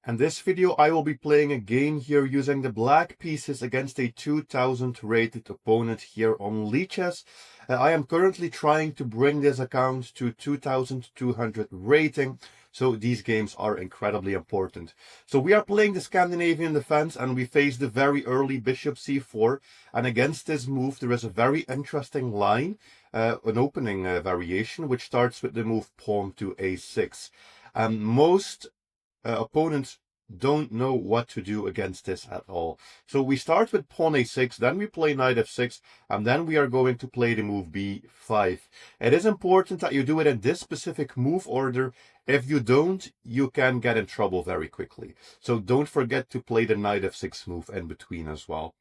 In this video, I will be playing a game here using the black pieces against a 2000 rated opponent here on Lichess. I am currently trying to bring this account to 2200 rating, so these games are incredibly important. So we are playing the Scandinavian defense and we face the very early bishop c4, and against this move there is a very interesting line, an opening variation, which starts with the move pawn to a6. Most opponents don't know what to do against this at all. So we start with pawn a6, then we play knight f6, and then we are going to play the move b5. It is important that you do it in this specific move order. If you don't, you can get in trouble very quickly. So don't forget to play the knight f6 move in between as well.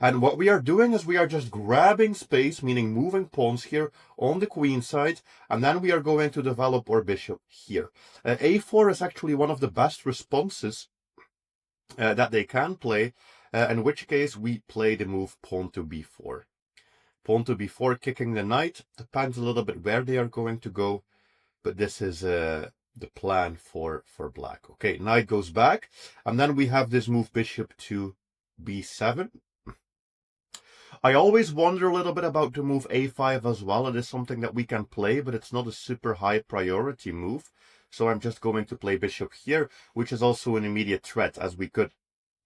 And what we are doing is we are just grabbing space, meaning moving pawns here on the queen side, and then we are going to develop our bishop here. A4 is actually one of the best responses that they can play, in which case we play the move pawn to b4. Pawn to b4, kicking the knight. Depends a little bit where they are going to go, but this is the plan for black. Okay, knight goes back, and then we have this move bishop to b7. I always wonder a little bit about the move a5 as well. It is something that we can play, but it's not a super high priority move. So I'm just going to play bishop here, which is also an immediate threat, as we could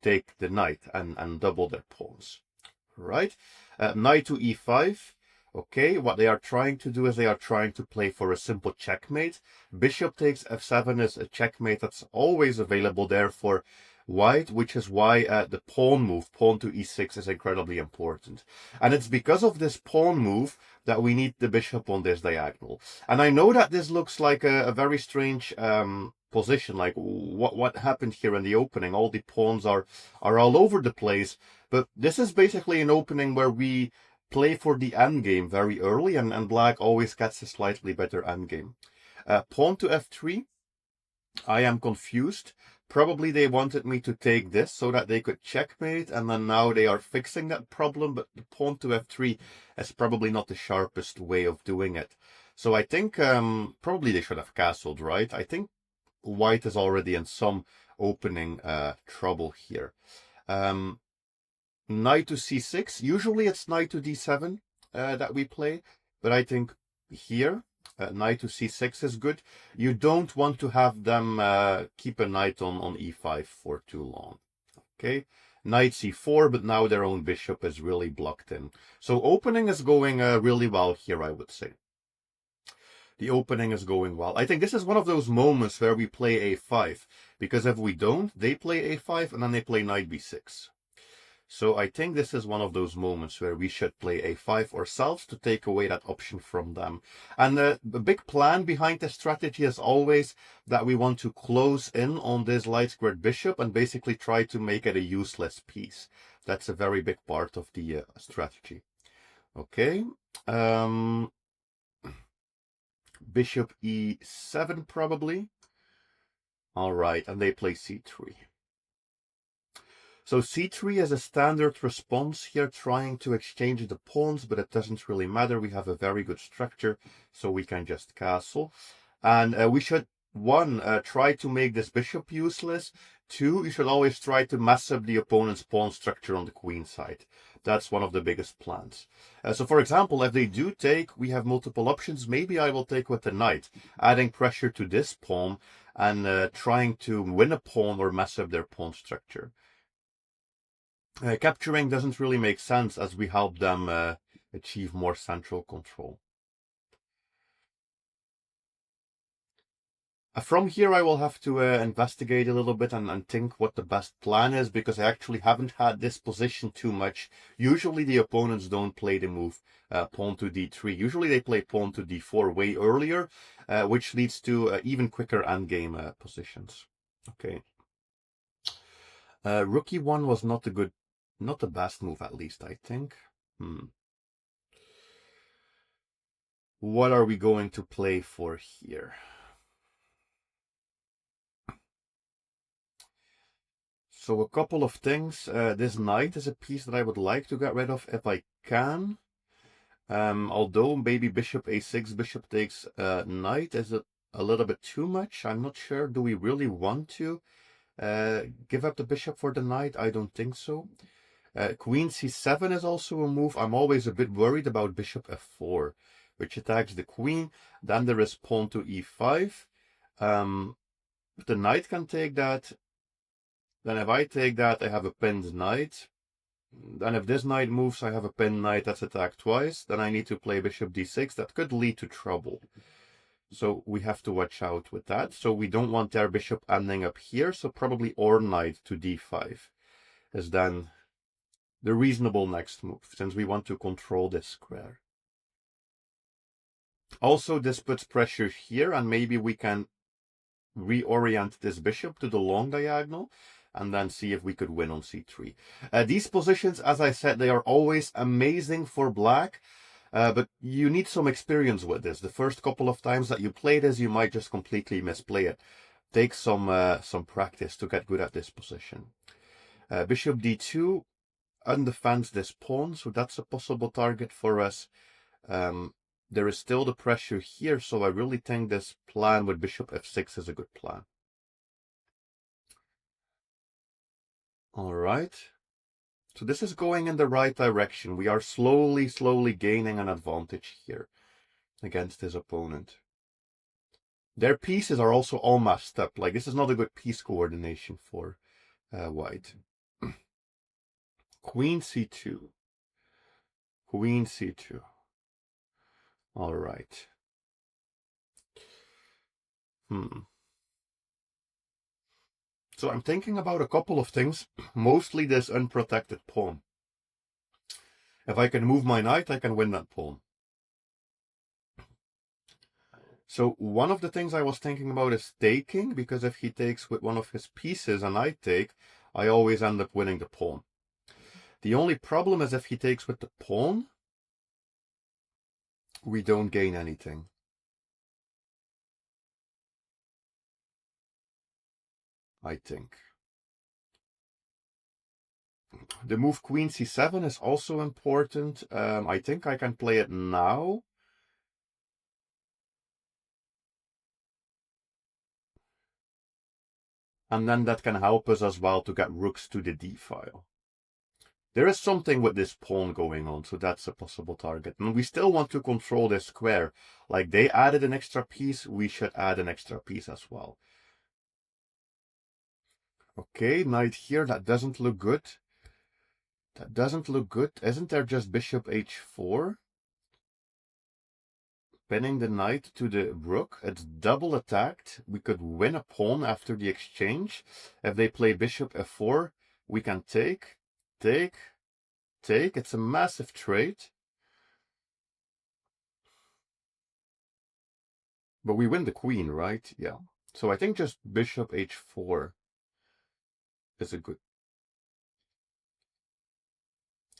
take the knight and double their pawns. Right? Knight to e5. Okay, what they are trying to do is they are trying to play for a simple checkmate. Bishop takes f7 is a checkmate that's always available there for white, which is why the pawn move, pawn to e6, is incredibly important. And it's because of this pawn move that we need the bishop on this diagonal. And I know that this looks like a very strange position, like what happened here in the opening. All the pawns are all over the place, but this is basically an opening where we play for the endgame very early, and black always gets a slightly better endgame. Pawn to f3, I am confused. Probably they wanted me to take this so that they could checkmate, and then now they are fixing that problem, but the pawn to f3 is probably not the sharpest way of doing it. So I think probably they should have castled, right? I think white is already in some opening trouble here. Knight to c6. Usually it's knight to d7 that we play, but I think here knight to c6 is good. You don't want to have them keep a knight on e5 for too long. Okay, knight c4, but now their own bishop is really blocked in. So opening is going really well here, I would say. The opening is going well. I think this is one of those moments where we play a5, because if we don't, they play a5 and then they play knight b6. So I think this is one of those moments where we should play a5 ourselves to take away that option from them. And the big plan behind this strategy is always that we want to close in on this light squared bishop and basically try to make it a useless piece. That's a very big part of the strategy. Okay. Bishop e7 probably. All right, and they play c3. So c3 is a standard response here, trying to exchange the pawns, but it doesn't really matter. We have a very good structure, so we can just castle. And we should, one, try to make this bishop useless. Two, you should always try to mess up the opponent's pawn structure on the queen side. That's one of the biggest plans. So for example, if they do take, we have multiple options. Maybe I will take with the knight, adding pressure to this pawn and trying to win a pawn or mess up their pawn structure. Capturing doesn't really make sense, as we help them achieve more central control. From here, I will have to investigate a little bit and think what the best plan is, because I actually haven't had this position too much. Usually the opponents don't play the move pawn to d3. Usually they play pawn to d4 way earlier, which leads to even quicker endgame positions. Okay. Rook e1 was not the best move, at least, I think. What are we going to play for here? So a couple of things. This knight is a piece that I would like to get rid of if I can. Although maybe bishop a6, bishop takes knight is a little bit too much. I'm not sure. Do we really want to? Give up the bishop for the knight? I don't think so. Queen c7 is also a move. I'm always a bit worried about bishop f4, which attacks the queen. Then there is pawn to e5. The knight can take that. Then if I take that, I have a pinned knight. Then if this knight moves, I have a pinned knight that's attacked twice. Then I need to play bishop d6. That could lead to trouble. So we have to watch out with that. So we don't want their bishop ending up here. So probably or knight to d5 is then the reasonable next move, since we want to control this square. Also, this puts pressure here, and maybe we can reorient this bishop to the long diagonal and then see if we could win on c3. These positions, as I said, they are always amazing for black, but you need some experience with this. The first couple of times that you play this, you might just completely misplay it. Take some practice to get good at this position. Bishop d2 undefends this pawn, so that's a possible target for us. There is still the pressure here, so I really think this plan with bishop f6 is a good plan. All right. So this is going in the right direction. We are slowly gaining an advantage here against his opponent. Their pieces are also all messed up. Like, this is not a good piece coordination for white. Queen c2. Queen c2. All right. So I'm thinking about a couple of things, mostly this unprotected pawn. If I can move my knight, I can win that pawn. So one of the things I was thinking about is taking, because if he takes with one of his pieces and I take, I always end up winning the pawn. The only problem is if he takes with the pawn, we don't gain anything. I think. The move queen c7 is also important. I think I can play it now. And then that can help us as well to get rooks to the d file. There is something with this pawn going on, so that's a possible target. And we still want to control this square. Like, they added an extra piece, we should add an extra piece as well. Okay, knight here, that doesn't look good. That doesn't look good. Isn't there just bishop h4? Pinning the knight to the rook. It's double attacked. We could win a pawn after the exchange. If they play bishop f4, we can take. It's a massive trade. But we win the queen, right? Yeah. So I think just bishop h4 is a good...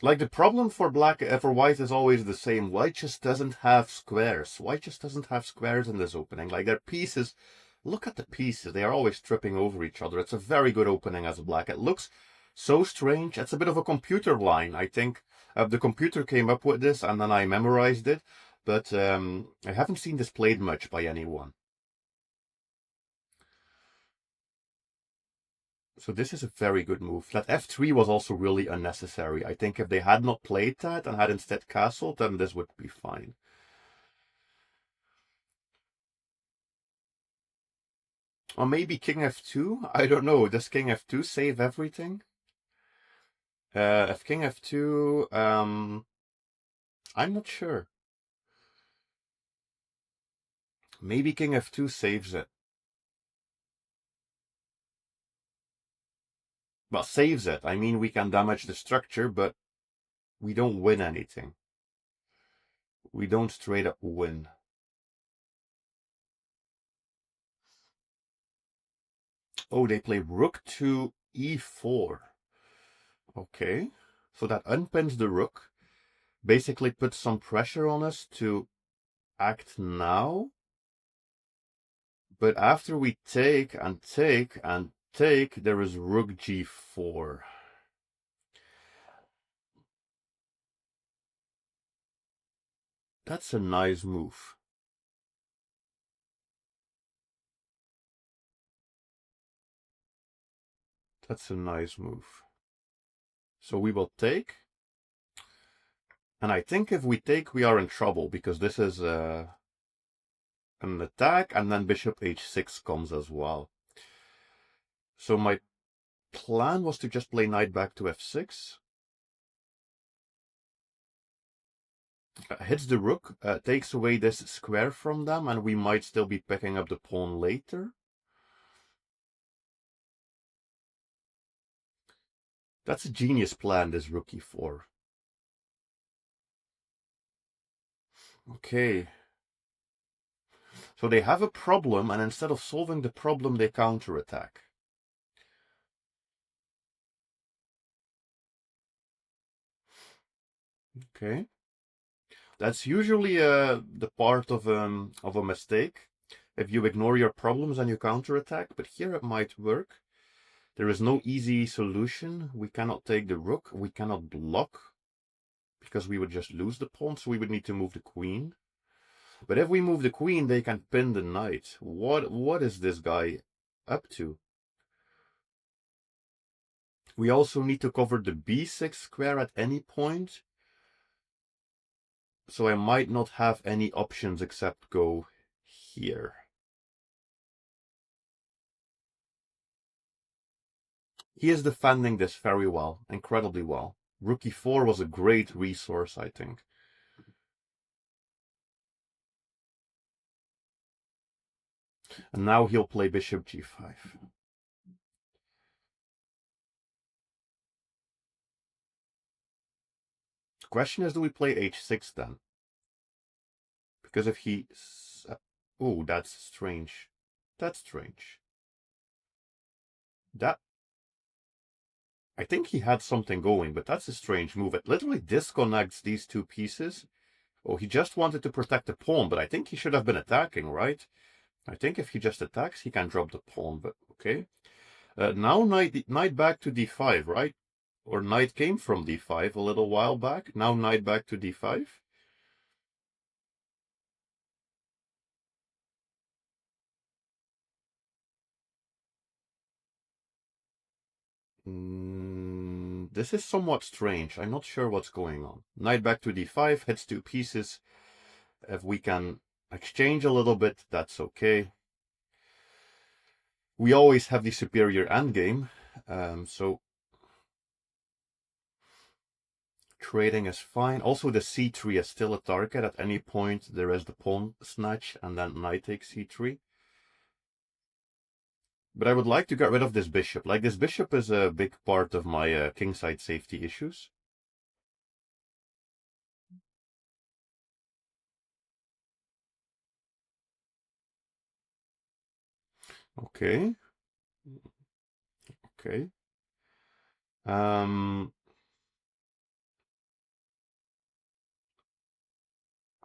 Like, the problem for for white is always the same. White just doesn't have squares. White just doesn't have squares in this opening. Like, their pieces, look at the pieces. They are always tripping over each other. It's a very good opening as a black. It looks so strange. It's a bit of a computer line. I think the computer came up with this and then I memorized it. But I haven't seen this played much by anyone. So this is a very good move. That f3 was also really unnecessary. I think if they had not played that and had instead castled, then this would be fine. Or maybe king f2? I don't know. Does king f2 save everything? If king f2, I'm not sure. Maybe king f2 saves it. Well, saves it. I mean, we can damage the structure, but we don't win anything. We don't straight up win. Oh, they play rook to e4. Okay. So that unpins the rook. Basically puts some pressure on us to act now. But after we take and take and take, there is rook g4. That's a nice move. That's a nice move. So we will take. And I think if we take, we are in trouble, because this is an attack, and then bishop h6 comes as well. So my plan was to just play knight back to f6. Hits the rook, takes away this square from them, and we might still be picking up the pawn later. That's a genius plan, this rook e4. Okay. So they have a problem, and instead of solving the problem, they counterattack. Okay. That's usually the part of a mistake. If you ignore your problems and you counterattack, but here it might work. There is no easy solution. We cannot take the rook. We cannot block, because we would just lose the pawn, so we would need to move the queen. But if we move the queen, they can pin the knight. What is this guy up to? We also need to cover the b6 square at any point. So I might not have any options except go here. He is defending this very well, incredibly well. Rook e4 was a great resource, I think. And now he'll play bishop g5. The question is, do we play h6 then? Because if he... Oh, that's strange. That's strange. That... I think he had something going, but that's a strange move. It literally disconnects these two pieces. Oh, he just wanted to protect the pawn, but I think he should have been attacking, right? I think if he just attacks, he can drop the pawn, but okay. Now knight back to d5, right? Or knight came from d5 a little while back. Now knight back to d5. This is somewhat strange. I'm not sure what's going on. Knight back to d5 hits two pieces. If we can exchange a little bit, that's okay. We always have the superior endgame, so trading is fine. Also, the c3 is still a target. At any point, there is the pawn snatch, and then knight takes c3. But I would like to get rid of this bishop. Like, this bishop is a big part of my kingside safety issues. Okay. Okay.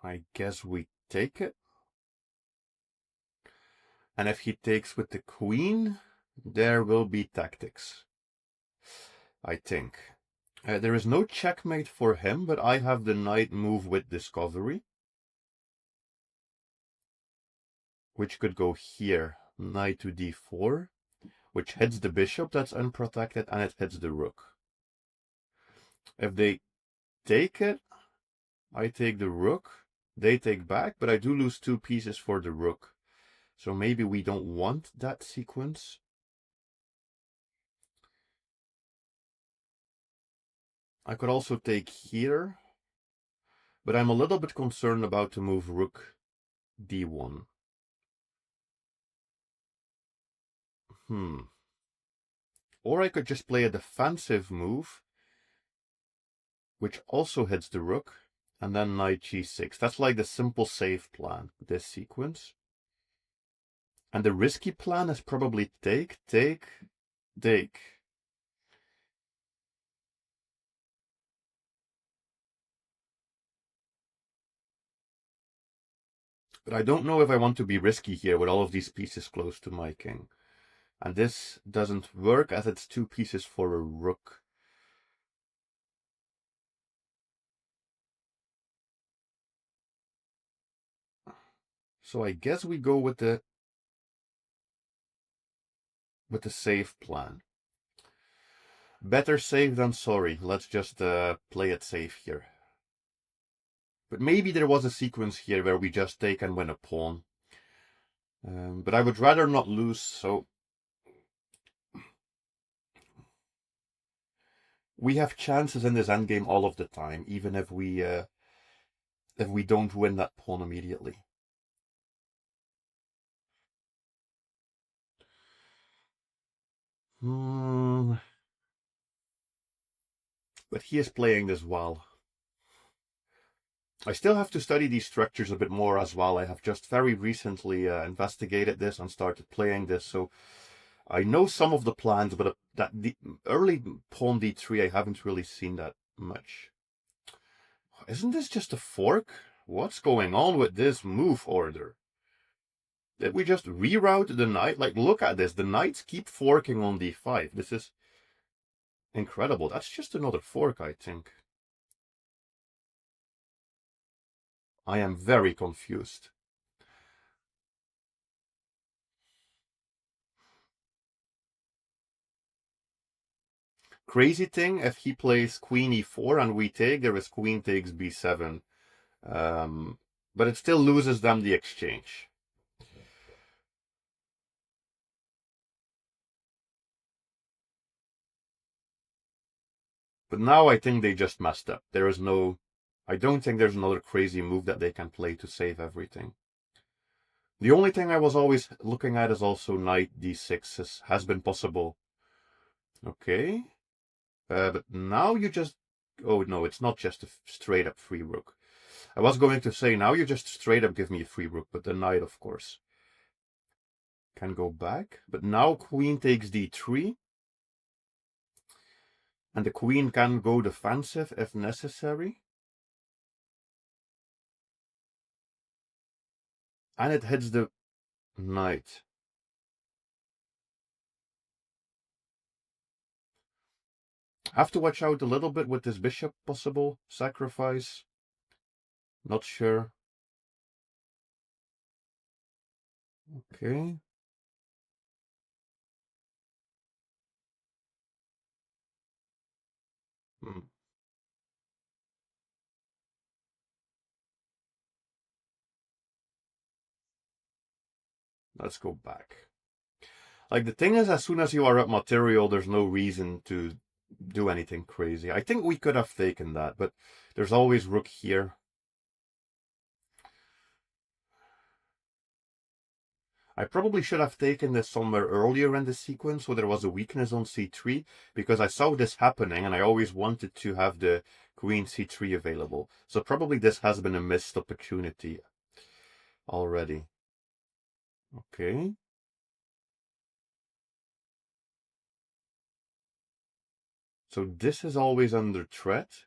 I guess we take it. And if he takes with the queen, there will be tactics. I think. There is no checkmate for him, but I have the knight move with discovery. Which could go here. Knight to d4. Which hits the bishop that's unprotected, and it hits the rook. If they take it, I take the rook. They take back, but I do lose two pieces for the rook. So maybe we don't want that sequence. I could also take here, but I'm a little bit concerned about the move rook d1. Or I could just play a defensive move, which also hits the rook, and then knight g6. That's like the simple safe plan, this sequence. And the risky plan is probably take, take, take. But I don't know if I want to be risky here with all of these pieces close to my king. And this doesn't work as it's two pieces for a rook. So I guess we go with the safe plan. Better safe than sorry. Let's just play it safe here. But maybe there was a sequence here where we just take and win a pawn. But I would rather not lose, so we have chances in this endgame all of the time, even if we don't win that pawn immediately. But he is playing this well. I still have to study these structures a bit more as well. I have just very recently investigated this and started playing this, so I know some of the plans, but that the early pawn d3, I haven't really seen that much. Isn't this just a fork? What's going on with this move order? Did we just reroute the knight? Like, look at this. The knights keep forking on d5. This is incredible. That's just another fork, I think. I am very confused. Crazy thing, if he plays queen e4 and we take, there is queen takes b7. But it still loses them the exchange. But now I think they just messed up. There is no... I don't think there's another crazy move that they can play to save everything. The only thing I was always looking at is also knight d6 has been possible. Okay. But now you just... Oh, no, it's not just a straight up free rook. I was going to say, now you just straight up give me a free rook, but the knight, of course, can go back. But now queen takes d3. And the queen can go defensive if necessary. And it hits the knight. Have to watch out a little bit with this bishop possible sacrifice. Not sure. Okay. Hmm. Let's go back. Like, the thing is, as soon as you are up material, there's no reason to do anything crazy. I think we could have taken that, but there's always rook here. I probably should have taken this somewhere earlier in the sequence so there was a weakness on c3, because I saw this happening and I always wanted to have the queen c3 available. So probably this has been a missed opportunity already. Okay. So this is always under threat.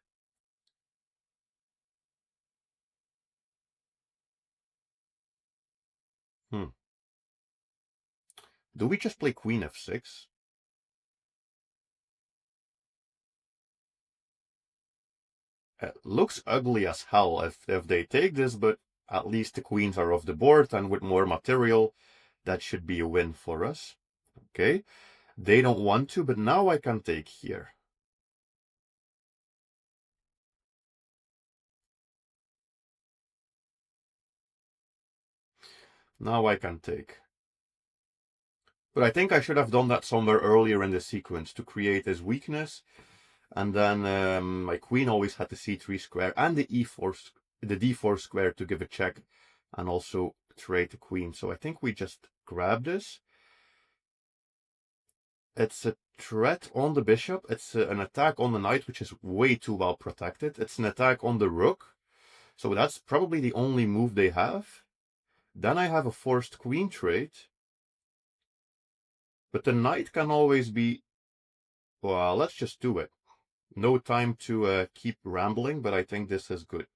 Do we just play queen f6? It looks ugly as hell if they take this, but at least the queens are off the board, and with more material, that should be a win for us. Okay. They don't want to, but now I can take here. Now I can take. But I think I should have done that somewhere earlier in the sequence to create this weakness. And then my queen always had the c3 square and the d4 square to give a check and also trade the queen. So I think we just grab this. It's a threat on the bishop. It's an attack on the knight, which is way too well protected. It's an attack on the rook. So that's probably the only move they have. Then I have a forced queen trade. But the knight can always be... Well, let's just do it. No time to keep rambling, but I think this is good.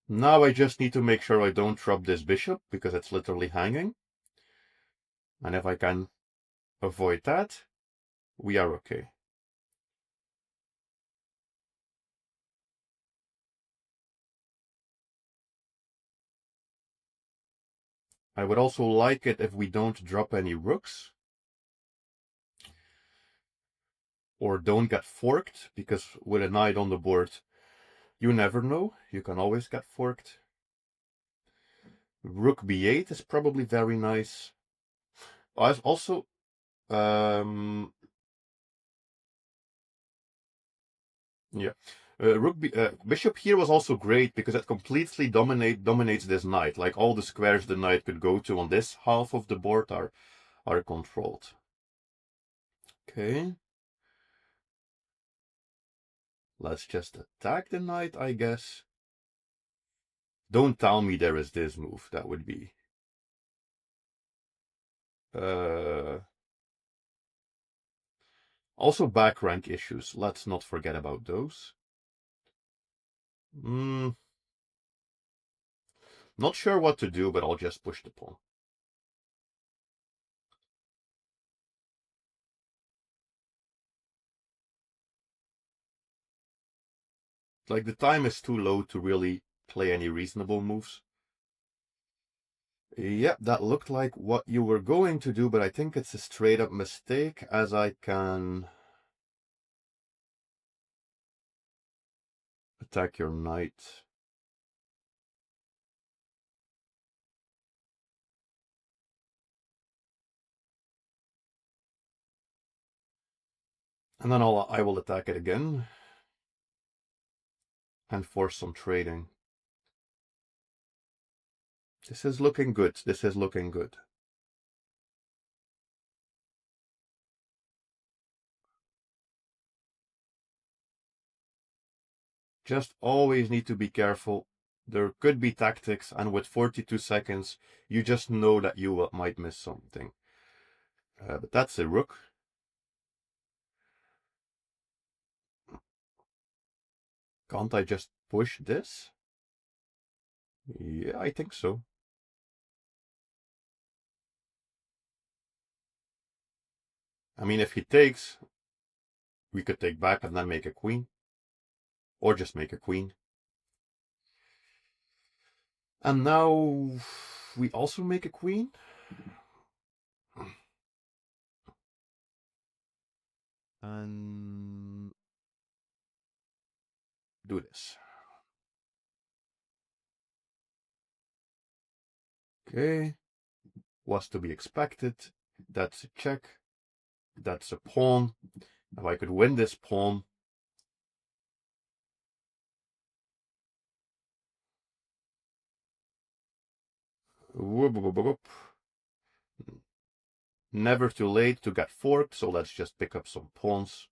Now I just need to make sure I don't drop this bishop, because it's literally hanging. And if I can avoid that, we are okay. I would also like it if we don't drop any rooks. Or don't get forked, because with a knight on the board, you never know. You can always get forked. Rook b8 is probably very nice. Also, yeah. Bishop here was also great because it completely dominates this knight. Like all the squares the knight could go to on this half of the board are controlled. Okay. Let's just attack the knight, I guess. Don't tell me there is this move. That would be also back rank issues. Let's not forget about those. Not sure what to do, but I'll just push the pawn. Like, the time is too low to really play any reasonable moves. Yep, that looked like what you were going to do, but I think it's a straight up mistake, as I can attack your knight. And then I will attack it again and force some trading. This is looking good. This is looking good. Just always need to be careful. There could be tactics, and with 42 seconds, you just know that you might miss something. But that's a rook. Can't I just push this? Yeah, I think so. I mean, if he takes, we could take back and then make a queen. Or just make a queen. And now we also make a queen. And do this. Okay. Was to be expected. That's a check. That's a pawn. If I could win this pawn, whoop, whoop, whoop, whoop. Never too late to get forked, so let's just pick up some pawns.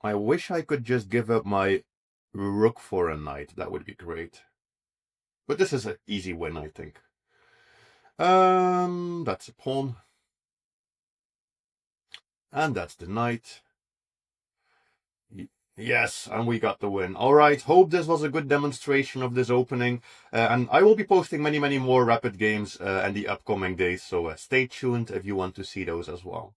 I wish I could just give up my rook for a knight. That would be great. But this is an easy win, I think. That's a pawn. And that's the knight. Yes, and we got the win. All right, hope this was a good demonstration of this opening. And I will be posting many more rapid games in the upcoming days, so stay tuned if you want to see those as well.